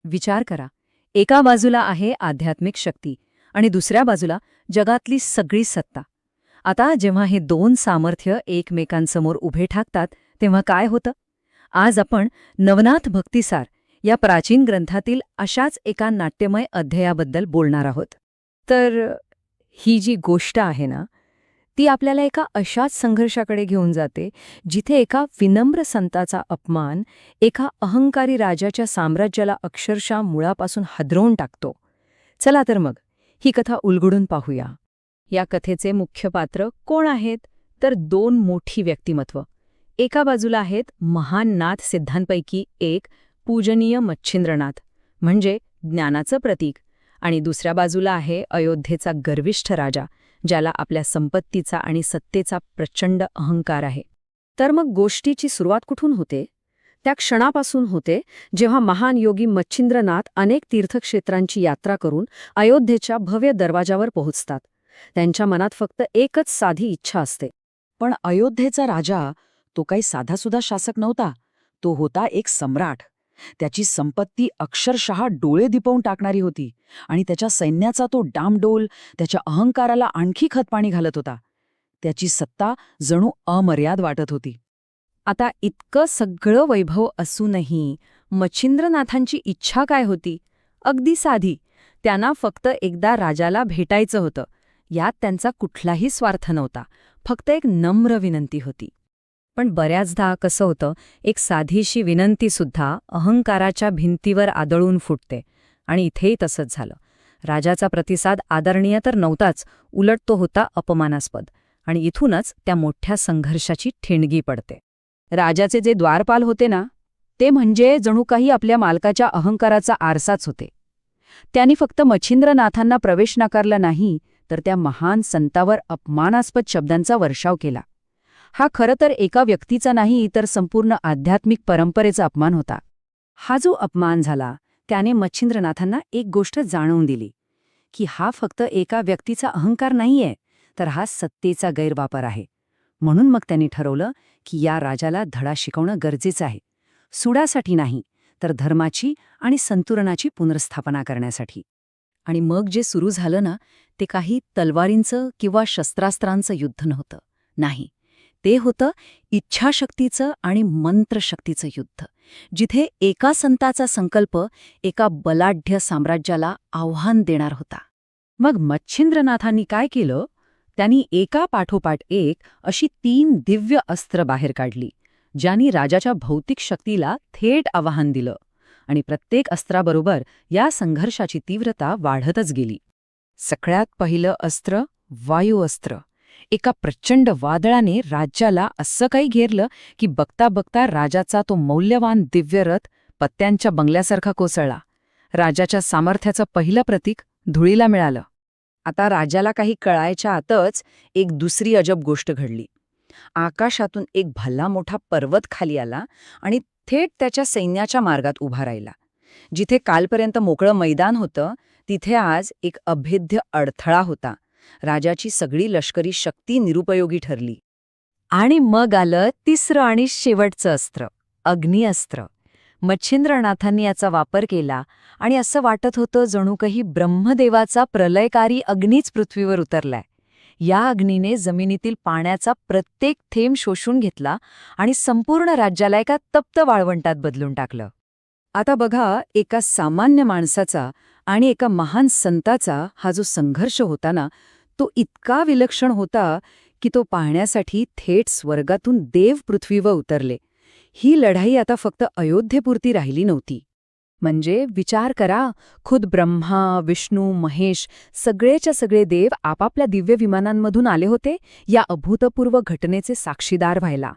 विचार करा, एका बाजूला आहे आध्यात्मिक शक्ती आणि दुसऱ्या बाजूला जगातली सगळी सत्ता. आता जेव्हा हे दोन सामर्थ्य एकमेकांसमोर उभे ठाकतात तेव्हा काय होतं? आज आपण नवनाथ भक्तिसार या प्राचीन ग्रंथातील अशाच एका नाट्यमय अध्यायाबद्दल बोलणार आहोत. तर ही जी गोष्ट आहे ना, ती आपल्याला एका अशाच संघर्षाकडे घेऊन जाते जिथे एका विनम्र संताचा अपमान एका अहंकारी राजाच्या साम्राज्याला अक्षरशः मुळापासून हादरवून टाकतो. चला तर मग ही कथा उलगडून पाहूया. या कथेचे मुख्य पात्र कोण आहेत? तर दोन मोठी व्यक्तिमत्व. एका बाजूला आहेत महान नाथ सिद्धांपैकी एक पूजनीय मच्छिंद्रनाथ, म्हणजे ज्ञानाचं प्रतीक, आणि दुसऱ्या बाजूला आहे अयोध्येचा गर्विष्ठ राजा, ज्याला आपल्या संपत्तीचा आणि सत्तेचा प्रचंड अहंकार आहे. तर मग गोष्टीची सुरुवात कुठून होते? त्या क्षणापासून होते जेव्हा महान योगी मच्छिंद्रनाथ अनेक तीर्थक्षेत्रांची यात्रा करून अयोध्येच्या भव्य दरवाजावर पोहोचतात. त्यांच्या मनात फक्त एकच साधी इच्छा असते. पण अयोध्येचा राजा तो काही साधासुधा शासक नव्हता. तो होता एक सम्राट. त्याची संपत्ती अक्षरशः डोळे दिपवून टाकणारी होती आणि त्याच्या सैन्याचा तो डामडोल त्याच्या अहंकाराला आणखी खतपाणी घालत होता. त्याची सत्ता जणू अमर्याद वाटत होती. आता इतकं सगळं वैभव असूनही मच्छिंद्रनाथांची इच्छा काय होती? अगदी साधी. त्यांना फक्त एकदा राजाला भेटायचं होतं. यात त्यांचा कुठलाही स्वार्थ नव्हता, फक्त एक नम्र विनंती होती. पण बऱ्याचदा कसं होतं, एक साधीशी विनंतीसुद्धा अहंकाराच्या भिंतीवर आदळून फुटते. आणि इथेही तसंच झालं. राजाचा प्रतिसाद आदरणीय तर नव्हताच, उलट तो होता अपमानास्पद. आणि इथूनच त्या मोठ्या संघर्षाची ठिणगी पडते. राजाचे जे द्वारपाल होते ना, ते म्हणजे जणू काही आपल्या मालकाच्या अहंकाराचा आरसाच होते. त्यांनी फक्त मच्छिंद्रनाथांना प्रवेश नाकारला नाही, तर त्या महान संतावर अपमानास्पद शब्दांचा वर्षाव केला. हा खरं तर एका व्यक्तीचा नाही, तर संपूर्ण आध्यात्मिक परंपरेचा अपमान होता. हा जो अपमान झाला त्याने मच्छिंद्रनाथांना एक गोष्ट जाणवून दिली, की हा फक्त एका व्यक्तीचा अहंकार नाहीये, तर हा सत्तेचा गैरवापर आहे. म्हणून मग त्यांनी ठरवलं की या राजाला धडा शिकवणं गरजेचं आहे. सुडासाठी नाही, तर धर्माची आणि संतुलनाची पुनर्स्थापना करण्यासाठी. आणि मग जे सुरू झालं ना, ते काही तलवारींचं किंवा शस्त्रास्त्रांचं युद्ध नव्हतं. नाही, ते होतं इच्छाशक्तीचं आणि मंत्रशक्तीचं युद्ध, जिथे एका संताचा संकल्प एका बलाढ्य साम्राज्याला आव्हान देणार होता. मग मच्छिंद्रनाथांनी काय केलं? त्यांनी एका पाठोपाठ एक अशी 3 दिव्य अस्त्र बाहेर काढली, ज्यांनी राजाच्या भौतिक शक्तीला थेट आवाहन दिलं. आणि प्रत्येक अस्त्राबरोबर या संघर्षाची तीव्रता वाढतच गेली. सगळ्यात पहिलं अस्त्र वायू अस्त्र. एका प्रचंड वादळाने राज्याला असं काही घेरलं की बघता बघता राजाचा तो मौल्यवान दिव्य रथ पत्त्यांच्या बंगल्यासारखा कोसळला. राजाच्या सामर्थ्याचं पहिलं प्रतीक धुळीला मिळालं. आता राजाला काही कळायच्या आतच एक दुसरी अजब गोष्ट घडली. आकाशातून एक भला मोठा पर्वत खाली आला आणि थेट त्याच्या सैन्याच्या मार्गात उभा राहिला. जिथे कालपर्यंत मोकळं मैदान होतं, तिथे आज एक अभेद्य अडथळा होता. राजाची सगळी लष्करी शक्ती निरुपयोगी ठरली. आणि मग आलं तिसरं आणि शेवटचं अस्त्र, अग्निअस्त्र. मच्छिंद्रनाथांनी याचा वापर केला आणि असं वाटत होतं जणू काही ब्रह्मदेवाचा प्रलयकारी अग्नीच पृथ्वीवर उतरलाय. या अग्नीने जमिनीतील पाण्याचा प्रत्येक थेंब शोषून घेतला आणि संपूर्ण राज्याला एका तप्त वाळवंटात बदलून टाकलं. आता बघा, एका सामान्य माणसाचा आणि एका महान संताचा हा जो संघर्ष होता ना, तो इतका विलक्षण होता की तो पाहण्यासाठी थेट स्वर्गातून देव पृथ्वीवर उतरले. ही लढाई आता फक्त अयोध्येपुरती राहिली नव्हती. म्हणजे विचार करा, खुद ब्रह्मा, विष्णू, महेश सगळेच्या सगळे देव आपापल्या दिव्य विमानांमधून आले होते या अभूतपूर्व घटनेचे साक्षीदार व्हायला.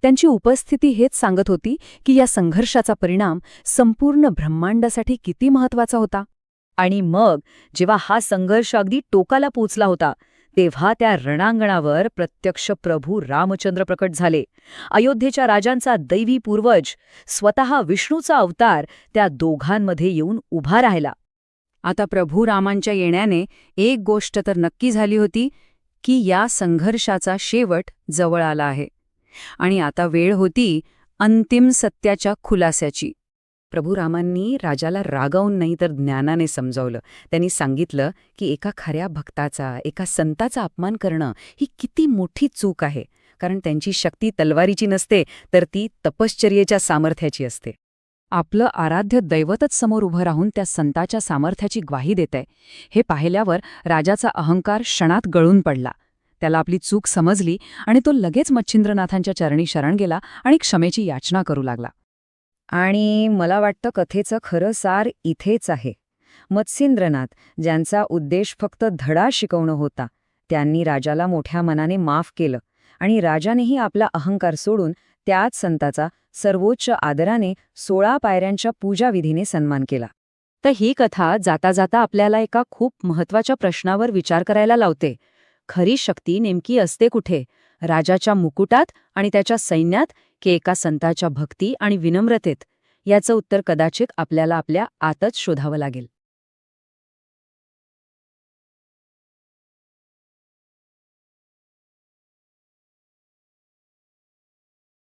त्यांची उपस्थिती हेच सांगत होती की या संघर्षाचा परिणाम संपूर्ण ब्रह्मांडासाठी किती महत्वाचा होता. आणि मग जेव्हा हा संघर्ष अगदी टोकाला पोचला होता, तेव्हा त्या रणांगणावर प्रत्यक्ष प्रभू रामचंद्र प्रकट झाले. अयोध्येच्या राजांचा दैवी पूर्वज, स्वतः विष्णूचा अवतार त्या दोघांमध्ये येऊन उभा राहिला. आता प्रभू रामांच्या येण्याने एक गोष्ट तर नक्की झाली होती की या संघर्षाचा शेवट जवळ आला आहे. आणि आता वेळ होती अंतिम सत्याच्या खुलास्याची. प्रभू रामांनी राजाला रागावून नाही तर ज्ञानाने समजावलं. त्यांनी सांगितलं की एका खऱ्या भक्ताचा, एका संताचा अपमान करणं ही किती मोठी चूक आहे. कारण त्यांची शक्ती तलवारीची नसते, तर ती तपश्चर्येच्या सामर्थ्याची असते. आपलं आराध्य दैवतच समोर उभं राहून त्या संताच्या सामर्थ्याची ग्वाही देतंय हे पाहिल्यावर राजाचा अहंकार क्षणात गळून पडला. त्याला आपली चूक समजली आणि तो लगेच मच्छिंद्रनाथांच्या चरणी शरण गेला आणि क्षमेची याचना करू लागला. आणि मला वाटतं कथेचं खरं सार इथेच आहे. मत्स्येंद्रनाथ, ज्यांचा उद्देश फक्त धडा शिकवणं होता, त्यांनी राजाला मोठ्या मनाने माफ केलं आणि राजानेही आपला अहंकार सोडून त्याच संताचा सर्वोच्च आदराने 16 पायऱ्यांच्या पूजाविधीने सन्मान केला. तर ही कथा जाता जाता आपल्याला एका खूप महत्वाच्या प्रश्नावर विचार करायला लावते. खरी शक्ती नेमकी असते कुठे? राजाच्या मुकुटात आणि त्याच्या सैन्यात, की एका संताच्या भक्ती आणि विनम्रतेत? याचं उत्तर कदाचित आपल्याला आपल्या आतच शोधावं लागेल.